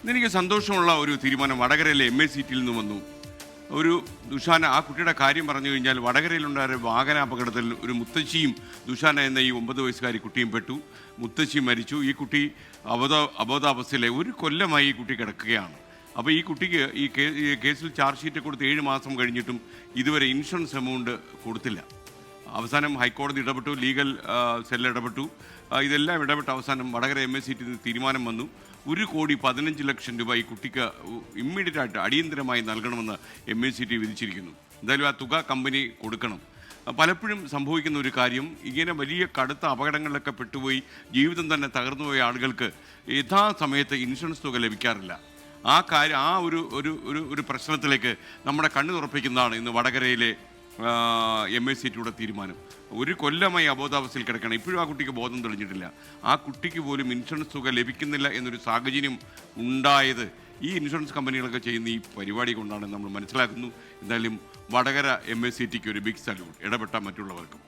ഇതെനിക്ക് സന്തോഷമുള്ള ഒരു തീരുമാനം വടകരയിലെ MACT നിന്ന് വന്നു. ഒരു ദുഷാന ആ കുട്ടിയുടെ കാര്യം പറഞ്ഞു കഴിഞ്ഞാൽ വടകരയിലുണ്ടായ വാഹനാപകടത്തിൽ ഒരു മുത്തശ്ശിയും ദുഷാന എന്ന ഈ 9 വയസ്സുകാരി കുട്ടിയും പെട്ടു. മുത്തശ്ശി മരിച്ചു. ഈ കുട്ടി അബോധാവസ്ഥയിലെ ഒരു കൊല്ലമായി ഈ കുട്ടി കിടക്കുകയാണ്. അപ്പോൾ ഈ കുട്ടിക്ക് ഈ കേസിൽ ചാർജ് ഷീറ്റ് കൊടുത്ത് 7 മാസം കഴിഞ്ഞിട്ടും ഇതുവരെ ഇൻഷുറൻസ് എമൗണ്ട് കൊടുത്തില്ല. അവസാനം ഹൈക്കോടതി ഇടപെട്ടു, ലീഗൽ സെൽ ഇടപെട്ടു. ഇതെല്ലാം ഇടപെട്ട് അവസാനം വടകര MACT തീരുമാനം വന്നു. 1,15,00,000 രൂപ ഈ കുട്ടിക്ക് ഇമ്മീഡിയറ്റായിട്ട് അടിയന്തരമായി നൽകണമെന്ന് MACT വിധിച്ചിരിക്കുന്നു. എന്തായാലും ആ തുക കമ്പനി കൊടുക്കണം. പലപ്പോഴും സംഭവിക്കുന്ന ഒരു കാര്യം, ഇങ്ങനെ വലിയ കടുത്ത അപകടങ്ങളിലൊക്കെ പെട്ടുപോയി ജീവിതം തന്നെ തകർന്നുപോയ ആളുകൾക്ക് യഥാസമയത്ത് ഇൻഷുറൻസ് തുക ലഭിക്കാറില്ല. ആ ഒരു പ്രശ്നത്തിലേക്ക് നമ്മുടെ കണ്ണു തുറപ്പിക്കുന്നതാണ് ഇന്ന് വടകരയിലെ MACTയുടെ തീരുമാനം. ഒരു കൊല്ലമായി അബോധാവസ്ഥയിൽ കിടക്കണം. ഇപ്പോഴും ആ കുട്ടിക്ക് ബോധം തെളിഞ്ഞിട്ടില്ല. ആ കുട്ടിക്ക് പോലും ഇൻഷുറൻസ് തുക ലഭിക്കുന്നില്ല എന്നൊരു സാഹചര്യം ഉണ്ടായത് ഈ ഇൻഷുറൻസ് കമ്പനികളൊക്കെ ചെയ്യുന്ന ഈ പരിപാടി കൊണ്ടാണ് നമ്മൾ മനസ്സിലാക്കുന്നു. എന്തായാലും വടകര MACTക്ക് ഒരു ബിഗ് സല്യൂട്ട്, ഇടപെട്ട മറ്റുള്ളവർക്കും.